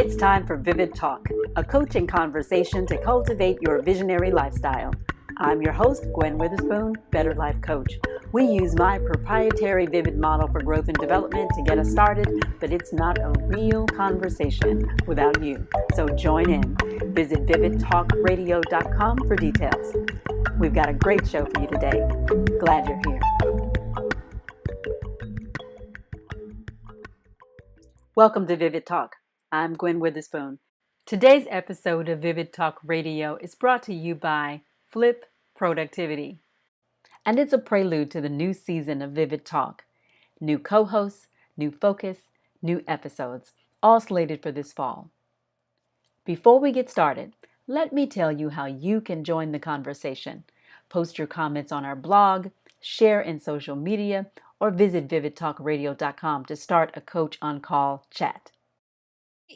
It's time for Vivid Talk, a coaching conversation to cultivate your visionary lifestyle. I'm your host, Gwen Witherspoon, Better Life Coach. We use my proprietary Vivid model for growth and development to get us started, but it's not a real conversation without you. So join in. Visit vividtalkradio.com for details. We've got a great show for you today. Glad you're here. Welcome to Vivid Talk. I'm Gwen Witherspoon. Today's episode of Vivid Talk Radio is brought to you by Flip Productivity. And it's a prelude to the new season of Vivid Talk. New co-hosts, new focus, new episodes, all slated for this fall. Before we get started, let me tell you how you can join the conversation. Post your comments on our blog, share in social media, or visit vividtalkradio.com to start a Coach on Call chat.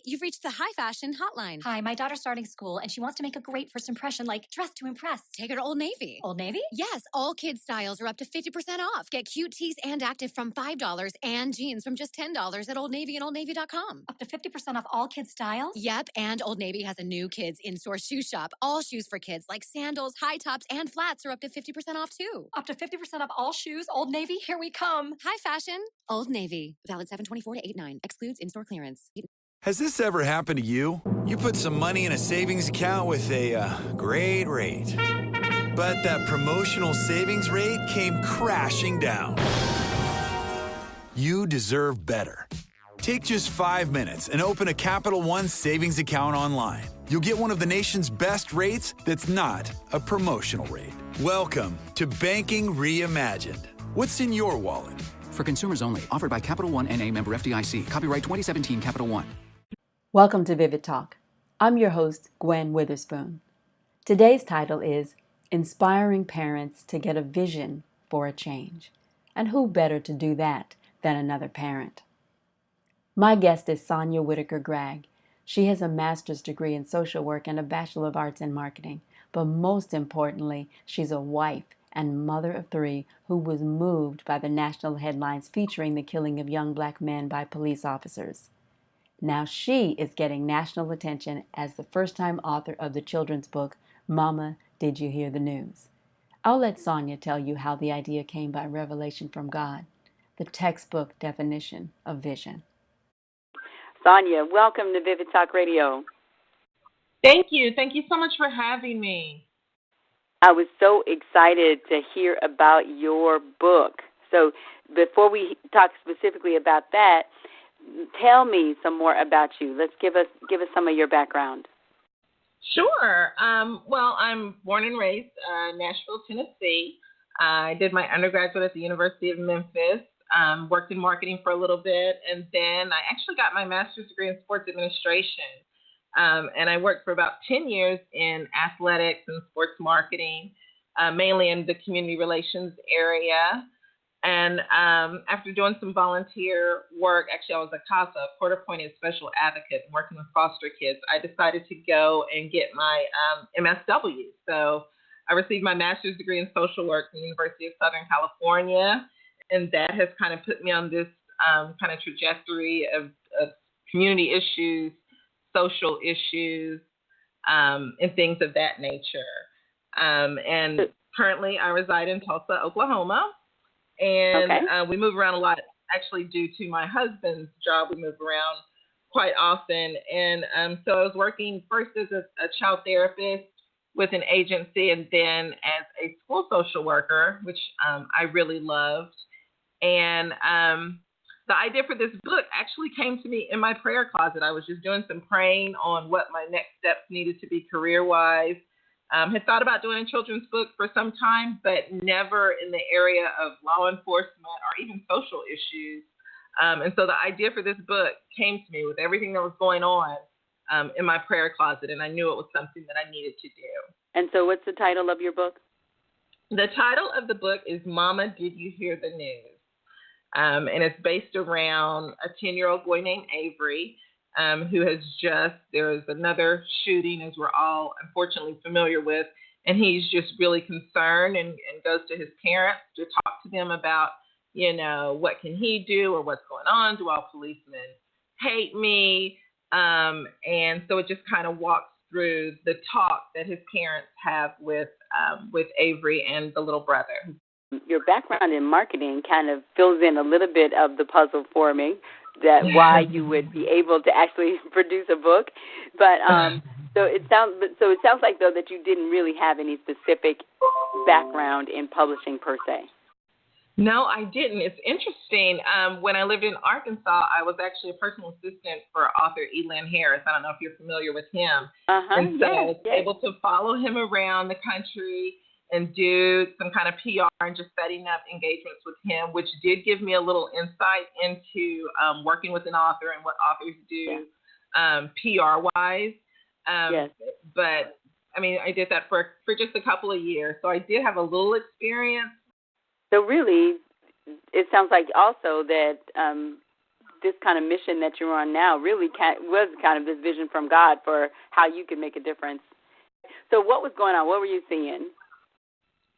You've reached the High Fashion Hotline. Hi, my daughter's starting school and she wants to make a great first impression, like dress to impress. Take her to Old Navy. Old Navy? Yes, all kids' styles are up to 50% off. Get cute tees and active from $5 and jeans from just $10 at Old Navy and OldNavy.com. Up to 50% off all kids' styles? Yep, and Old Navy has a new kids in-store shoe shop. All shoes for kids like sandals, high tops, and flats are up to 50% off too. Up to 50% off all shoes? Old Navy? Here we come. High Fashion, Old Navy. Valid 7/24 to 8/9. Excludes in-store clearance. Has this ever happened to you? You put some money in a savings account with a great rate. But that promotional savings rate came crashing down. You deserve better. Take just 5 minutes and open a Capital One savings account online. You'll get one of the nation's best rates that's not a promotional rate. Welcome to Banking Reimagined. What's in your wallet? For consumers only. Offered by Capital One N.A. member FDIC. Copyright 2017 Capital One. Welcome to Vivid Talk. I'm your host, Gwen Witherspoon. Today's title is Inspiring Parents to Get a Vision for a Change. And who better to do that than another parent? My guest is Sonia Whitaker Gregg. She has a master's degree in social work and a Bachelor of Arts in marketing. But most importantly, she's a wife and mother of 3 who was moved by the national headlines featuring the killing of young black men by police officers. Now she is getting national attention as the first-time author of the children's book, Mama, Did You Hear the News? I'll let Sonia tell you how the idea came by revelation from God, the textbook definition of vision. Sonia, welcome to Vivid Talk Radio. Thank you. Thank you so much for having me. I was so excited to hear about your book. So before we talk specifically about that, tell me some more about you. Let's give us some of your background. Sure. Well, I'm born and raised Nashville, Tennessee. I did my undergraduate at the University of Memphis, worked in marketing for a little bit, and then I actually got my master's degree in sports administration. And I worked for about 10 years in athletics and sports marketing, mainly in the community relations area. And after doing some volunteer work, actually I was a CASA, court-appointed special advocate, working with foster kids. I decided to go and get my MSW. So I received my master's degree in social work from the University of Southern California, and that has kind of put me on this kind of trajectory of community issues, social issues, and things of that nature. And currently I reside in Tulsa, Oklahoma. And we move around a lot, actually, due to my husband's job. We move around quite often. And so I was working first as a child therapist with an agency and then as a school social worker, which I really loved. And the idea for this book actually came to me in my prayer closet. I was just doing some praying on what my next steps needed to be career-wise. Had thought about doing a children's book for some time, but never in the area of law enforcement or even social issues. And so the idea for this book came to me with everything that was going on in my prayer closet, and I knew it was something that I needed to do. And so what's the title of your book? The title of the book is Mama, Did You Hear the News? And it's based around a 10-year-old boy named Avery, who has there was another shooting, as we're all unfortunately familiar with, and he's just really concerned and goes to his parents to talk to them about, what can he do or what's going on? Do all policemen hate me? And so it just kind of walks through the talk that his parents have with Avery and the little brother. Your background in marketing kind of fills in a little bit of the puzzle for me, that why you would be able to actually produce a book. But so it sounds like, though, that you didn't really have any specific background in publishing per se. No, I didn't. It's interesting. When I lived in Arkansas, I was actually a personal assistant for author Elan Harris. I don't know if you're familiar with him. And so I was able to follow him around the country and do some kind of PR and just setting up engagements with him, which did give me a little insight into working with an author and what authors do PR-wise. But, I mean, I did that for just a couple of years. So I did have a little experience. So really, it sounds like also that this kind of mission that you're on now really was kind of this vision from God for how you could make a difference. So what was going on? What were you seeing?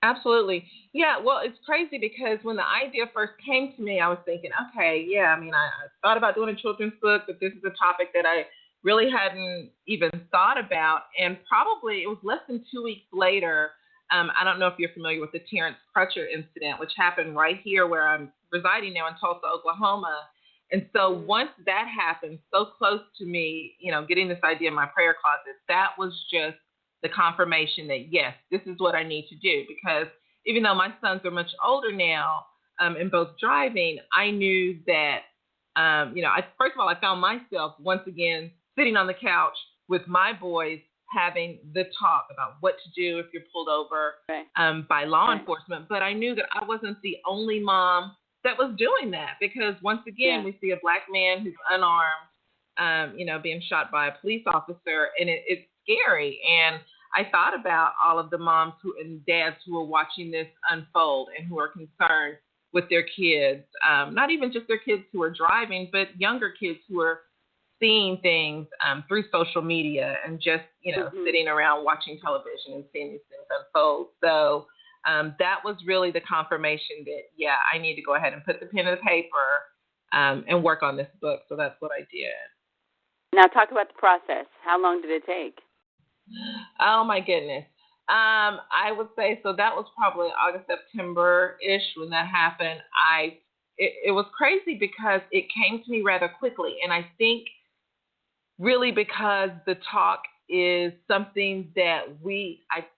Absolutely. Yeah, well, it's crazy because when the idea first came to me, I was thinking, okay, yeah, I mean, I thought about doing a children's book, but this is a topic that I really hadn't even thought about. And probably it was less than 2 weeks later. I don't know if you're familiar with the Terrence Crutcher incident, which happened right here where I'm residing now in Tulsa, Oklahoma. And so once that happened, so close to me, you know, getting this idea in my prayer closet, that was just the confirmation that, yes, this is what I need to do. Because even though my sons are much older now and both driving, I knew that, first of all, I found myself once again sitting on the couch with my boys having the talk about what to do if you're pulled over by law enforcement. But I knew that I wasn't the only mom that was doing that, because once again, we see a black man who's unarmed, being shot by a police officer, and it's scary. And I thought about all of the moms and dads who are watching this unfold and who are concerned with their kids, not even just their kids who are driving, but younger kids who are seeing things through social media and just, sitting around watching television and seeing these things unfold. So that was really the confirmation that, I need to go ahead and put the pen to the paper and work on this book. So that's what I did. Now talk about the process. How long did it take? Oh, my goodness. I would say, so that was probably August, September-ish when that happened. It was crazy because it came to me rather quickly. And I think really because the talk is something that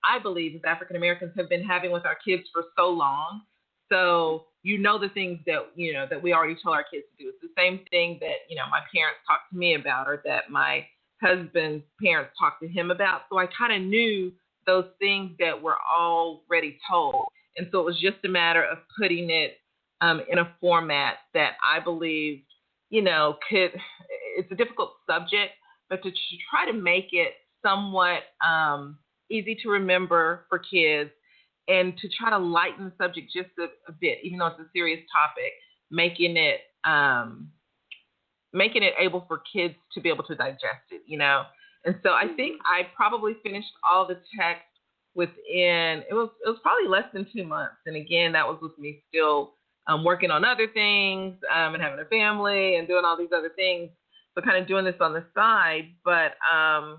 I believe as African Americans have been having with our kids for so long. So, the things that, that we already tell our kids to do. It's the same thing that, my parents talked to me about, or that my husband's parents talked to him about. So I kind of knew those things that were already told. And so it was just a matter of putting it in a format that I believed, it's a difficult subject, but to try to make it somewhat easy to remember for kids, and to try to lighten the subject just a bit, even though it's a serious topic, making it able for kids to be able to digest it, And so I think I probably finished all the text within, it was probably less than 2 months. And again, that was with me still working on other things and having a family and doing all these other things. So kind of doing this on the side. But I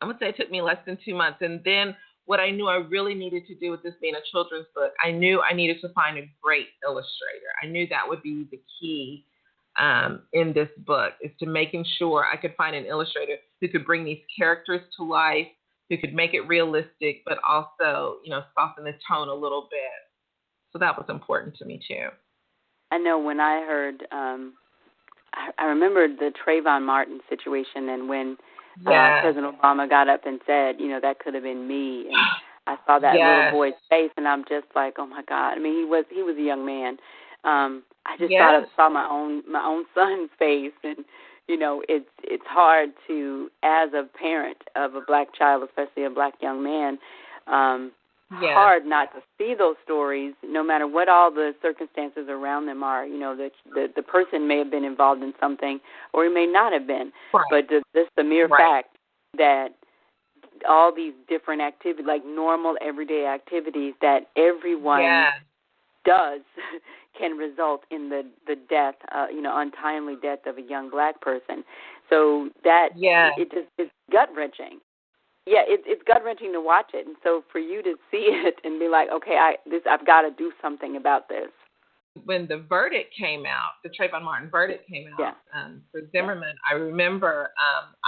would say it took me less than 2 months. And then what I knew I really needed to do with this being a children's book, I knew I needed to find a great illustrator. I knew that would be the key in this book, is to making sure I could find an illustrator who could bring these characters to life, who could make it realistic, but also, soften the tone a little bit. So that was important to me too. I know when I heard, I remembered the Trayvon Martin situation, and when President Obama got up and said, that could have been me, and I saw that little boy's face, and I'm just like, oh my God. I mean, he was a young man. I just saw my own son's face, and it's hard to, as a parent of a black child, especially a black young man, hard not to see those stories, no matter what all the circumstances around them are. The person may have been involved in something, or he may not have been, but just the mere fact that all these different activities, like normal everyday activities that everyone does can result in the death, untimely death of a young black person. So that it's gut wrenching. Yeah, it's gut wrenching to watch it, and so for you to see it and be like, okay, I've got to do something about this. When the verdict came out, the Trayvon Martin verdict came out for Zimmerman, I remember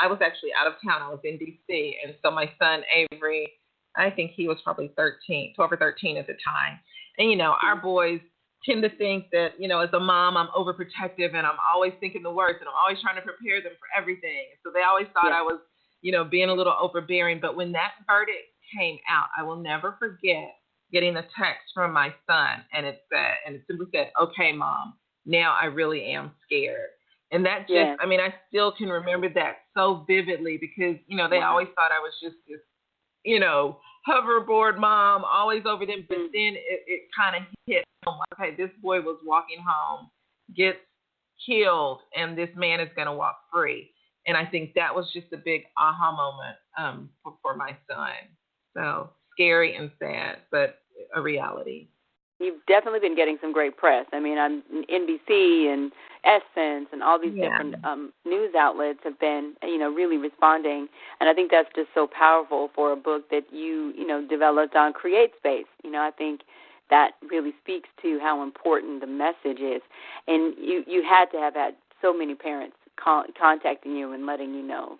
I was actually out of town. I was in D.C., and so my son Avery, I think he was probably 13, 12 or 13 at the time. And, our boys tend to think that, as a mom, I'm overprotective and I'm always thinking the worst and I'm always trying to prepare them for everything. So they always thought I was, being a little overbearing. But when that verdict came out, I will never forget getting a text from my son, and it simply said, "Okay, Mom, now I really am scared." And that just, I still can remember that so vividly because, they always thought I was just this, hoverboard mom, always over them. But then it kind of hit home, like, okay, this boy was walking home, gets killed, and this man is going to walk free. And I think that was just a big aha moment for my son. So scary and sad, but a reality. You've definitely been getting some great press. I mean, on NBC and Essence and all these different news outlets have been, really responding. And I think that's just so powerful for a book that you developed on CreateSpace. I think that really speaks to how important the message is. And you had to have had so many parents contacting you and letting you know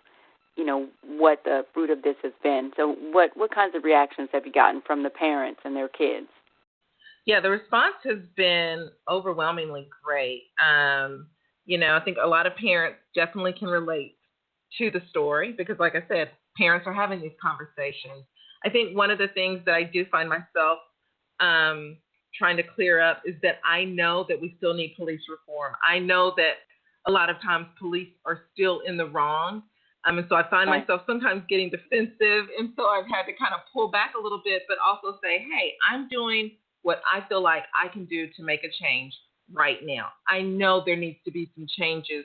what the fruit of this has been. So what kinds of reactions have you gotten from the parents and their kids? Yeah, the response has been overwhelmingly great. I think a lot of parents definitely can relate to the story because, like I said, parents are having these conversations. I think one of the things that I do find myself trying to clear up is that I know that we still need police reform. I know that a lot of times police are still in the wrong. And so I find myself sometimes getting defensive. And so I've had to kind of pull back a little bit, but also say, hey, I'm doing what I feel like I can do to make a change right now. I know there needs to be some changes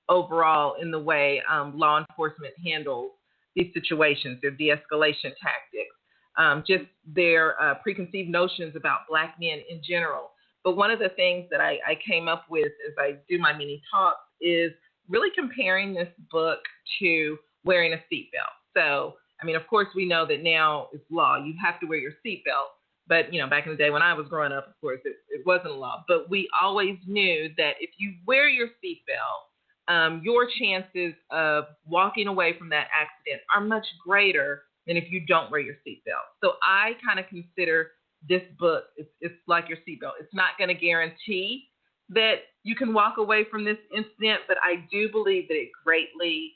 overall in the way law enforcement handles these situations, their de-escalation tactics, just their preconceived notions about Black men in general. But one of the things that I came up with as I do my mini talks is really comparing this book to wearing a seatbelt. So, of course, we know that now it's law. You have to wear your seatbelt. But, back in the day when I was growing up, of course, it wasn't law. But we always knew that if you wear your seatbelt, your chances of walking away from that accident are much greater than if you don't wear your seatbelt. So I kind of consider this book, it's like your seatbelt. It's not going to guarantee that you can walk away from this incident, but I do believe that it greatly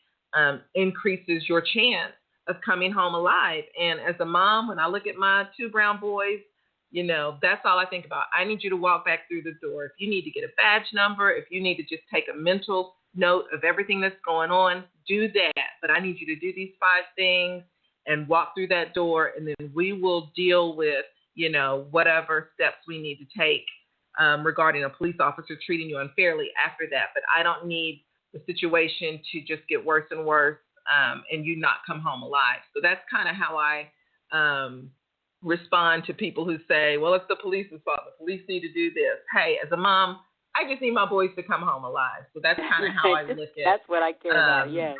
increases your chance of coming home alive. And as a mom, when I look at my two brown boys, that's all I think about. I need you to walk back through the door. If you need to get a badge number, if you need to just take a mental note of everything that's going on, do that. But I need you to do these 5 things and walk through that door, and then we will deal with, whatever steps we need to take regarding a police officer treating you unfairly after that. But I don't need the situation to just get worse and worse and you not come home alive. So that's kind of how I respond to people who say, well, it's the police's fault. The police need to do this. Hey, as a mom, I just need my boys to come home alive. So that's kind of how I look at That's what I care about, yes.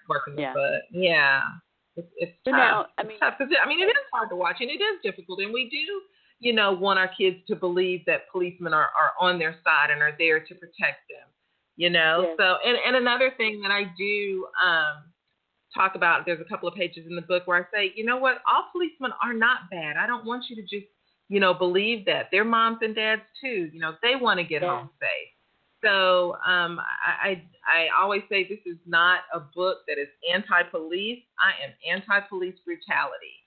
Working the book. Yeah. It's tough. Now, it's tough. It is hard to watch, and it is difficult. And we do, want our kids to believe that policemen are on their side and are there to protect them, Yes. So, and another thing that I do talk about, there's a couple of pages in the book where I say, you know what, all policemen are not bad. I don't want you to just, believe that. They're moms and dads too. They want to get home safe. So I always say this is not a book that is anti-police. I am anti-police brutality.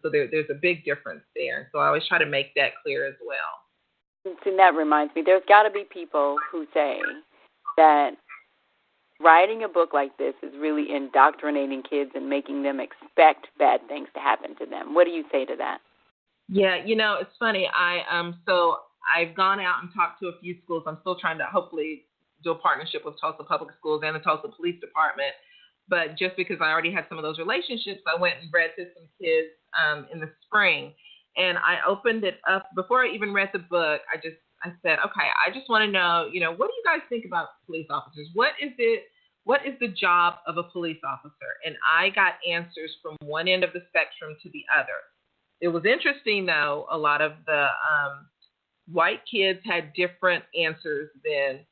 So there's a big difference there. So I always try to make that clear as well. And that reminds me, there's got to be people who say that writing a book like this is really indoctrinating kids and making them expect bad things to happen to them. What do you say to that? Yeah, it's funny. I've gone out and talked to a few schools. I'm still trying to hopefully do a partnership with Tulsa Public Schools and the Tulsa Police Department. But just because I already had some of those relationships, I went and read to some kids in the spring. And I opened it up before I even read the book. I said, okay, I just want to know, what do you guys think about police officers? What is the job of a police officer? And I got answers from one end of the spectrum to the other. It was interesting, though. A lot of the white kids had different answers than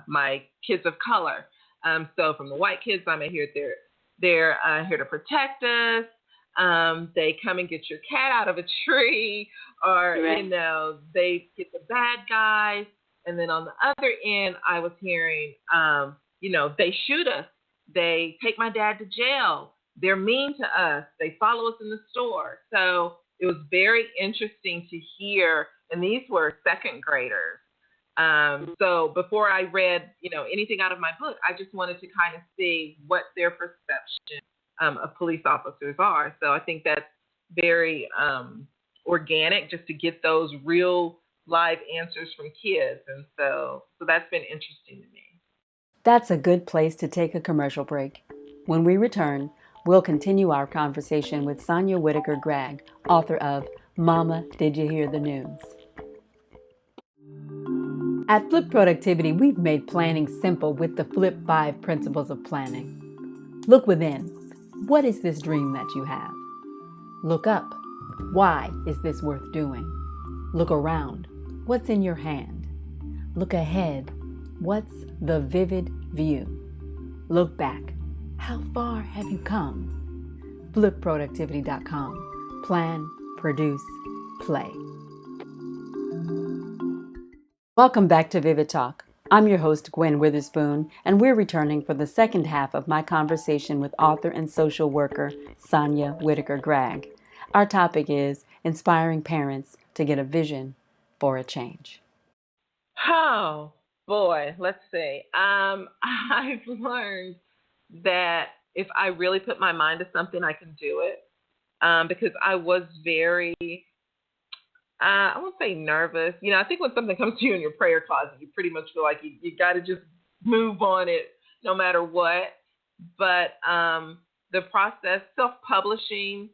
my kids of color. So from the white kids, I'm here. They're here to protect us. They come and get your cat out of a tree, or Right. they get the bad guys. And then on the other end, I was hearing, they shoot us. They take my dad to jail. They're mean to us. They follow us in the store. So it was very interesting to hear. And these were second graders. So before I read, anything out of my book, I just wanted to kind of see what their perception of police officers are. So I think that's very organic, just to get those real live answers from kids. And so that's been interesting to me. That's a good place to take a commercial break. When we return, we'll continue our conversation with Sonia Whitaker Gregg, author of Mama, Did You Hear the News? At Flip Productivity, we've made planning simple with the Flip 5 principles of planning. Look within. What is this dream that you have? Look up. Why is this worth doing? Look around. What's in your hand? Look ahead. What's the vivid view? Look back. How far have you come? FlipProductivity.com. Plan, produce, play. Welcome back to Vivid Talk. I'm your host, Gwen Witherspoon, and we're returning for the second half of my conversation with author and social worker Sonia Whitaker Gregg. Our topic is inspiring parents to get a vision for a change. Oh, boy. Let's see. I've learned that if I really put my mind to something, I can do it. Because I was very, I won't say nervous. I think when something comes to you in your prayer closet, you pretty much feel like you got to just move on it no matter what. But the process, self-publishing,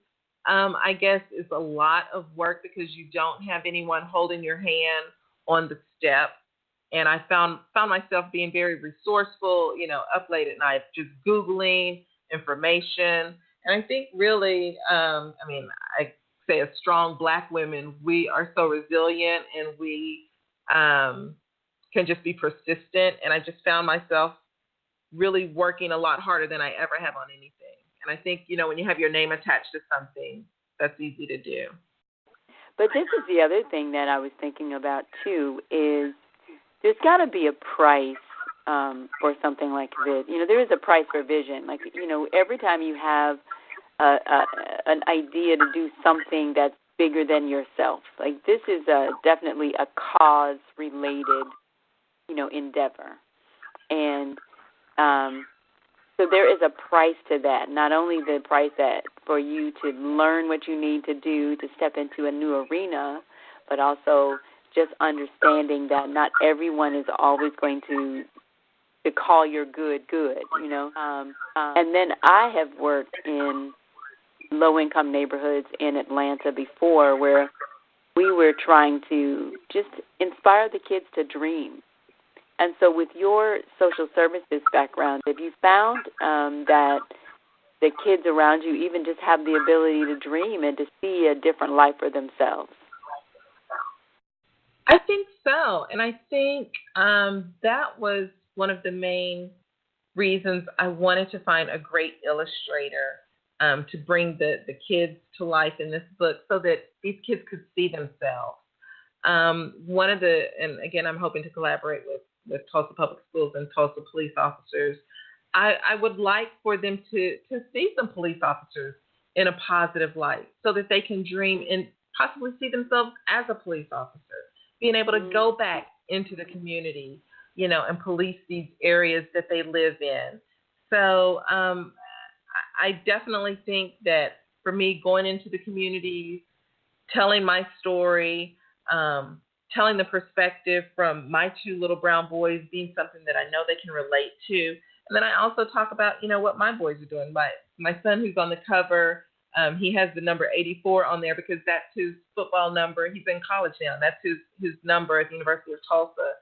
I guess, is a lot of work because you don't have anyone holding your hand on the step. And I found myself being very resourceful, up late at night, just Googling information. And I think really, I say as strong Black women, we are so resilient and we can just be persistent. And I just found myself really working a lot harder than I ever have on anything. And I think, when you have your name attached to something, that's easy to do. But this is the other thing that I was thinking about, too, is there's got to be a price for something like this. There is a price for vision. Like, every time you have an idea to do something that's bigger than yourself, like this is definitely a cause-related, endeavor. And so there is a price to that, not only the price that for you to learn what you need to do to step into a new arena, but also just understanding that not everyone is always going to call your good. And then I have worked in low-income neighborhoods in Atlanta before where we were trying to just inspire the kids to dream. And so with your social services background, have you found that the kids around you even just have the ability to dream and to see a different life for themselves? I think so. And I think that was one of the main reasons I wanted to find a great illustrator to bring the kids to life in this book so that these kids could see themselves. And again, I'm hoping to collaborate with Tulsa Public Schools and Tulsa police officers. I would like for them to see some police officers in a positive light so that they can dream and possibly see themselves as a police officer, being able to go back into the community, and police these areas that they live in. So I definitely think that for me, going into the communities, telling my story, telling the perspective from my two little brown boys being something that I know they can relate to. And then I also talk about, what my boys are doing. My son who's on the cover He has the number 84 on there because that's his football number. He's in college now. That's his number at the University of Tulsa.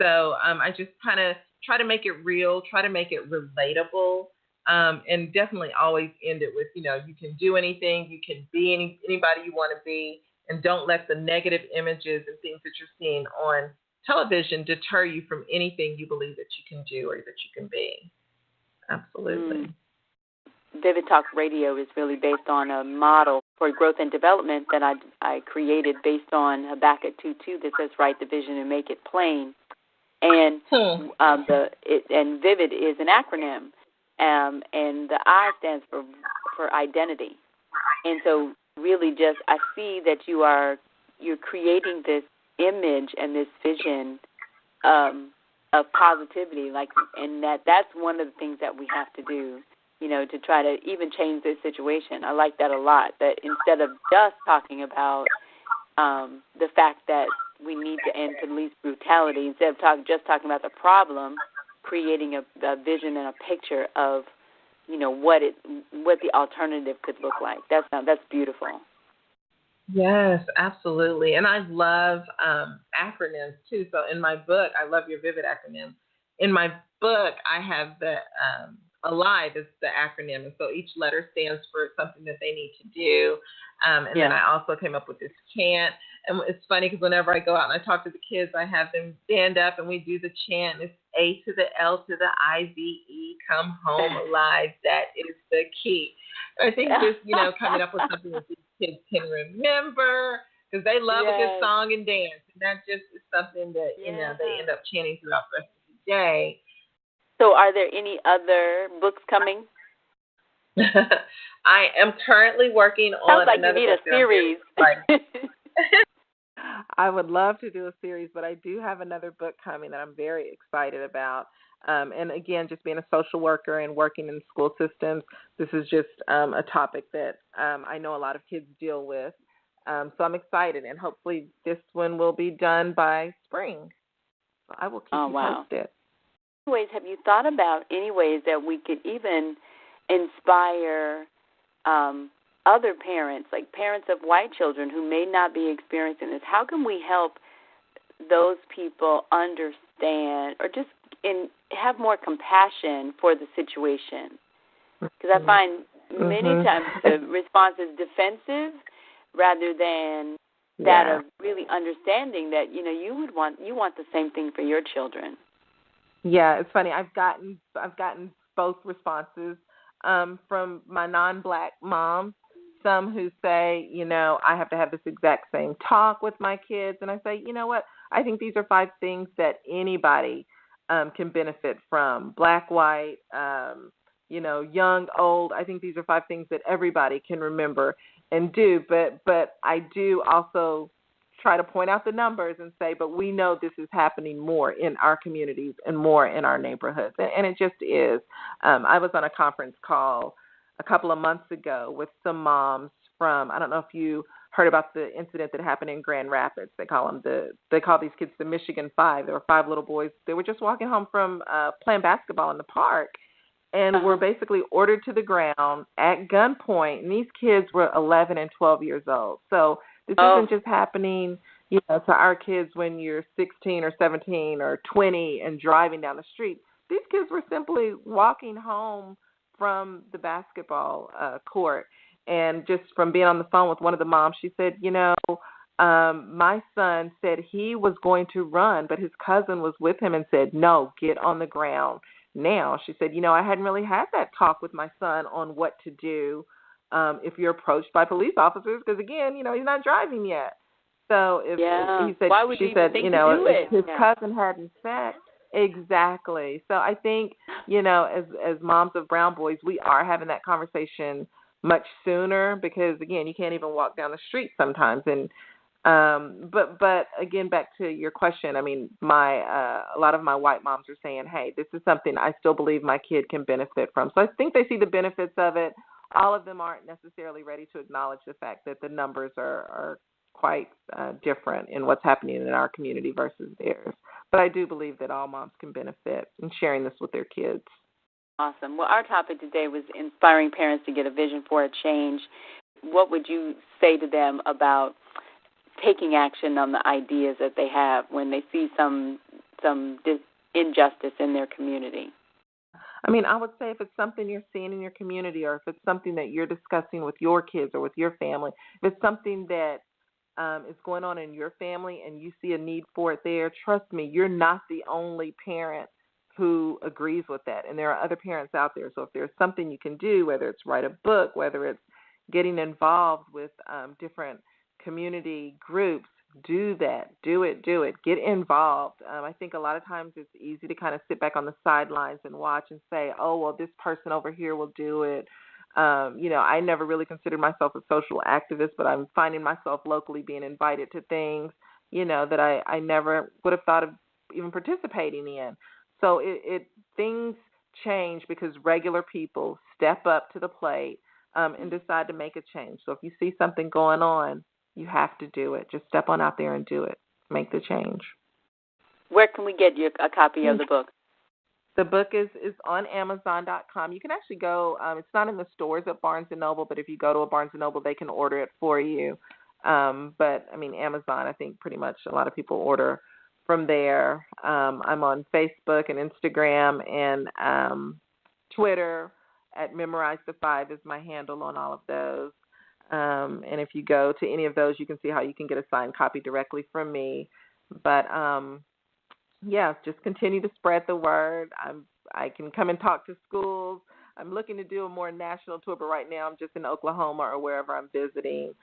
So I just kind of try to make it real, try to make it relatable, and definitely always end it with, you can do anything, you can be anybody you want to be, and don't let the negative images and things that you're seeing on television deter you from anything you believe that you can do or that you can be. Absolutely. Vivid Talk Radio is really based on a model for growth and development that I created based on Habakkuk 2:2 that says, write the vision and make it plain. And and Vivid is an acronym, and the I stands for identity. And so really just I see that you're creating this image and this vision of positivity, and that's one of the things that we have to do, to try to even change this situation. I like that a lot, that instead of just talking about the fact that we need to end police brutality, instead of just talking about the problem, creating a vision and a picture of, what the alternative could look like. That's beautiful. Yes, absolutely. And I love acronyms too. So in my book, I love your Vivid acronym. In my book, I have the ALIVE is the acronym. And so each letter stands for something that they need to do. And then I also came up with this chant. And it's funny because whenever I go out and I talk to the kids, I have them stand up and we do the chant. It's A to the L to the IVE, come home alive. That is the key. I think just, coming up with something that these kids can remember, because they love a good song and dance. And that just is something that, they end up chanting throughout the rest of the day. So are there any other books coming? I am currently working on Sounds like another you need a series. I would love to do a series, but I do have another book coming that I'm very excited about. And again, just being a social worker and working in school systems, this is just a topic that I know a lot of kids deal with. So I'm excited, and hopefully this one will be done by spring. So I will keep you posted. Anyways, have you thought about any ways that we could even inspire other parents, like parents of white children who may not be experiencing this? How can we help those people understand or just have more compassion for the situation? Because I find many times the response is defensive rather than that of really understanding that, you want the same thing for your children. Yeah, it's funny. I've gotten both responses from my non-Black moms. Some who say, I have to have this exact same talk with my kids, and I say, you know what? I think these are 5 things that anybody can benefit from. Black, white, young, old. I think these are 5 things that everybody can remember and do. But I do also try to point out the numbers and say, but we know this is happening more in our communities and more in our neighborhoods. And it just is. I was on a conference call a couple of months ago with some moms from, I don't know if you heard about the incident that happened in Grand Rapids. They call these kids the Michigan Five. There were 5 little boys. They were just walking home from playing basketball in the park and were basically ordered to the ground at gunpoint. And these kids were 11 and 12 years old. So this isn't just happening, to our kids when you're 16 or 17 or 20 and driving down the street. These kids were simply walking home from the basketball court. And just from being on the phone with one of the moms, she said, my son said he was going to run, but his cousin was with him and said, no, get on the ground now. She said, I hadn't really had that talk with my son on what to do if you're approached by police officers, because again, he's not driving yet. So if he said, why would she you said, think to do it? If his cousin hadn't said exactly. So I think, as moms of brown boys, we are having that conversation much sooner because again, you can't even walk down the street sometimes. And but again, back to your question, I mean, a lot of my white moms are saying, hey, this is something I still believe my kid can benefit from. So I think they see the benefits of it. All of them aren't necessarily ready to acknowledge the fact that the numbers are quite different in what's happening in our community versus theirs. But I do believe that all moms can benefit in sharing this with their kids. Awesome. Well, our topic today was inspiring parents to get a vision for a change. What would you say to them about taking action on the ideas that they have when they see some injustice in their community? I mean, I would say if it's something you're seeing in your community, or if it's something that you're discussing with your kids or with your family, if it's something that is going on in your family and you see a need for it there, trust me, you're not the only parent who agrees with that. And there are other parents out there. So if there's something you can do, whether it's write a book, whether it's getting involved with different community groups, do that. Do it. Get involved. I think a lot of times it's easy to kind of sit back on the sidelines and watch and say, oh, well, this person over here will do it. I never really considered myself a social activist, but I'm finding myself locally being invited to things, that I never would have thought of even participating in. So things change because regular people step up to the plate and decide to make a change. So if you see something going on, you have to do it. Just step on out there and do it. Make the change. Where can we get you a copy of the book? The book is on Amazon.com. You can actually go, it's not in the stores at Barnes & Noble, but if you go to a Barnes & Noble, they can order it for you. But, Amazon, I think pretty much a lot of people order from there. I'm on Facebook and Instagram and Twitter at Memorize the 5 is my handle on all of those. And if you go to any of those, you can see how you can get a signed copy directly from me. But, just continue to spread the word. I can come and talk to schools. I'm looking to do a more national tour, but right now I'm just in Oklahoma or wherever I'm visiting.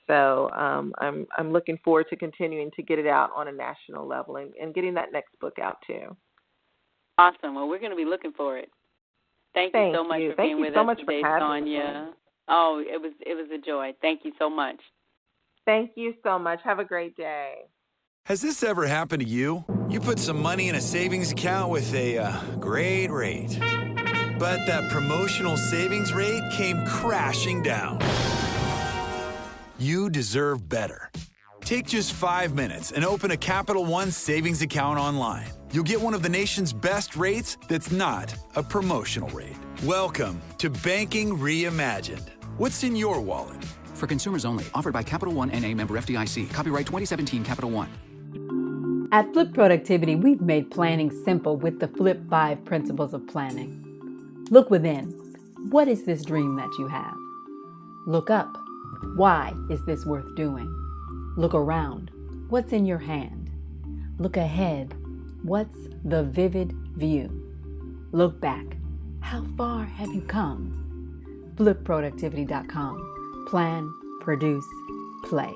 So I'm looking forward to continuing to get it out on a national level and getting that next book out too. Awesome. Well, we're going to be looking for it. Thank you so much for being with us today, Sonia. Oh, it was a joy. Thank you so much. Thank you so much. Have a great day. Has this ever happened to you? You put some money in a savings account with a great rate, but that promotional savings rate came crashing down. You deserve better. Take just 5 minutes and open a Capital One savings account online. You'll get one of the nation's best rates that's not a promotional rate. Welcome to Banking Reimagined. What's in your wallet? For consumers only. Offered by Capital One N.A. member FDIC. Copyright 2017 Capital One. At Flip Productivity, we've made planning simple with the Flip 5 principles of planning. Look within. What is this dream that you have? Look up. Why is this worth doing? Look around. What's in your hand? Look ahead. What's the vivid view? Look back. How far have you come? FlipProductivity.com. Plan, produce, play.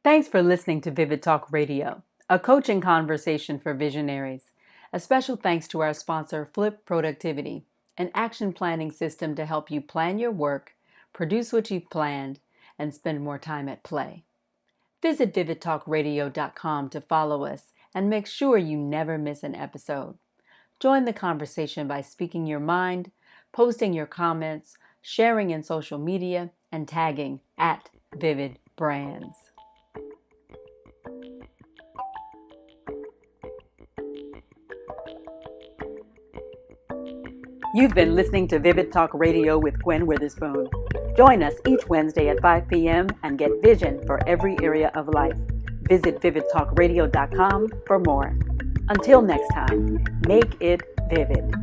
Thanks for listening to Vivid Talk Radio, a coaching conversation for visionaries. A special thanks to our sponsor, Flip Productivity, an action planning system to help you plan your work, produce what you've planned, and spend more time at play. Visit vividtalkradio.com to follow us and make sure you never miss an episode. Join the conversation by speaking your mind, posting your comments, sharing in social media, and tagging @VividBrands. You've been listening to Vivid Talk Radio with Gwen Witherspoon. Join us each Wednesday at 5 p.m. and get vision for every area of life. Visit vividtalkradio.com for more. Until next time, make it vivid.